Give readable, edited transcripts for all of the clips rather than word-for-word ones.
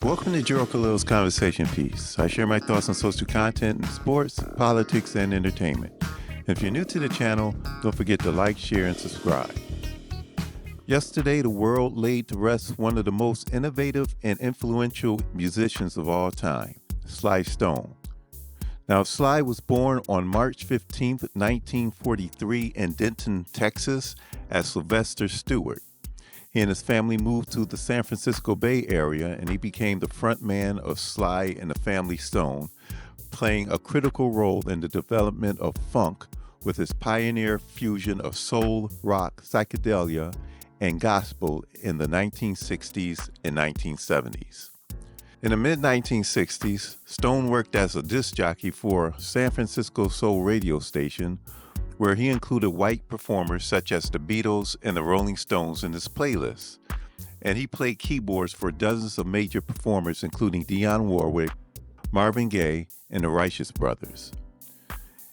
Welcome to Jericho Little's Conversation Piece. I share my thoughts on social content in sports, politics, and entertainment. If you're new to the channel, don't forget to like, share, and subscribe. Yesterday, the world laid to rest one of the most innovative and influential musicians of all time, Sly Stone. Now, Sly was born on March 15, 1943 in Denton, Texas, as Sylvester Stewart. He and his family moved to the San Francisco Bay Area, and he became the front man of Sly and the Family Stone, playing a critical role in the development of funk with his pioneer fusion of soul, rock, psychedelia, and gospel in the 1960s and 1970s. In the mid-1960s, Stone worked as a disc jockey for San Francisco Soul radio station, where he included white performers such as the Beatles and the Rolling Stones in his playlist. And he played keyboards for dozens of major performers, including Dionne Warwick, Marvin Gaye, and the Righteous Brothers.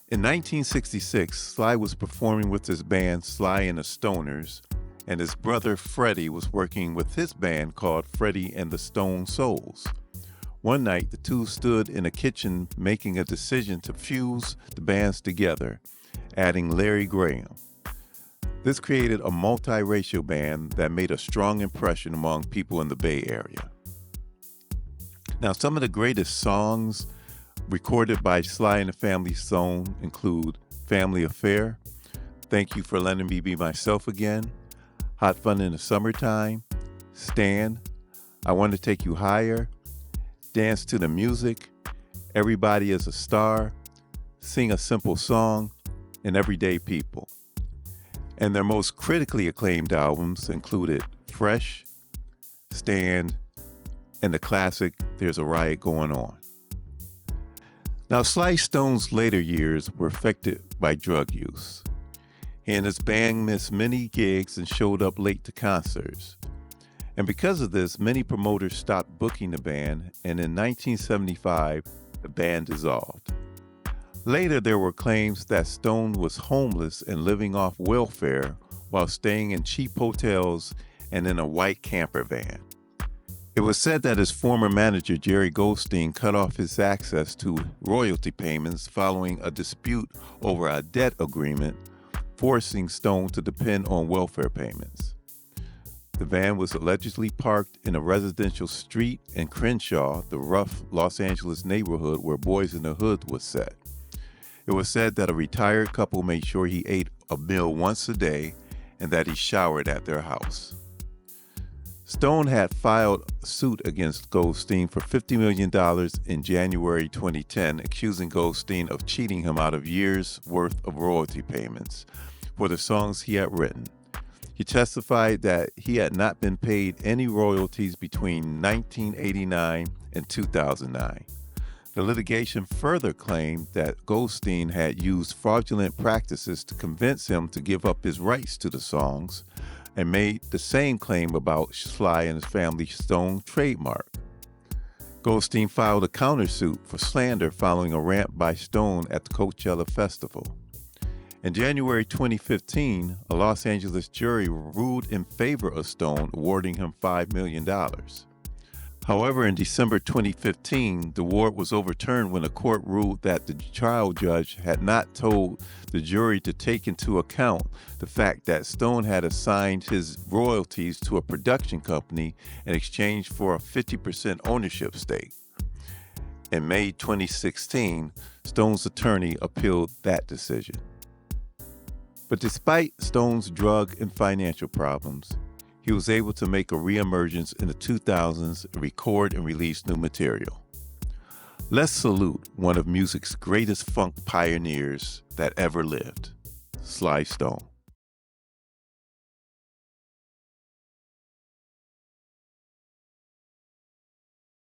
In 1966, Sly was performing with his band Sly and the Stoners, and his brother Freddie was working with his band called Freddie and the Stone Souls. One night, the two stood in a kitchen making a decision to fuse the bands together, adding Larry Graham. This created a multiracial band that made a strong impression among people in the Bay Area. Now, some of the greatest songs recorded by Sly and the Family Stone include Family Affair, Thank You for Letting Me Be Myself Again, Hot Fun in the Summertime, Stand, I Want to Take You Higher, Dance to the Music, Everybody is a Star, Sing a Simple Song, and Everyday People. And their most critically acclaimed albums included Fresh, Stand, and the classic There's a Riot Going On. Now, Sly Stone's later years were affected by drug use. He and his band missed many gigs and showed up late to concerts. And because of this, many promoters stopped booking the band, and in 1975, the band dissolved. Later, there were claims that Stone was homeless and living off welfare while staying in cheap hotels and in a white camper van. It was said that his former manager, Jerry Goldstein, cut off his access to royalty payments following a dispute over a debt agreement, forcing Stone to depend on welfare payments. The van was allegedly parked in a residential street in Crenshaw, the rough Los Angeles neighborhood where Boys in the Hood was set. It was said that a retired couple made sure he ate a meal once a day and that he showered at their house. Stone had filed a suit against Goldstein for $50 million in January 2010, accusing Goldstein of cheating him out of years' worth of royalty payments for the songs he had written. He testified that he had not been paid any royalties between 1989 and 2009. The litigation further claimed that Goldstein had used fraudulent practices to convince him to give up his rights to the songs, and made the same claim about Sly and his Family Stone trademark. Goldstein filed a countersuit for slander following a rant by Stone at the Coachella Festival. In January 2015, a Los Angeles jury ruled in favor of Stone, awarding him $5 million. However, in December 2015, the award was overturned when a court ruled that the trial judge had not told the jury to take into account the fact that Stone had assigned his royalties to a production company in exchange for a 50% ownership stake. In May 2016, Stone's attorney appealed that decision. But despite Stone's drug and financial problems, he was able to make a reemergence in the 2000s and record and release new material. Let's salute one of music's greatest funk pioneers that ever lived, Sly Stone.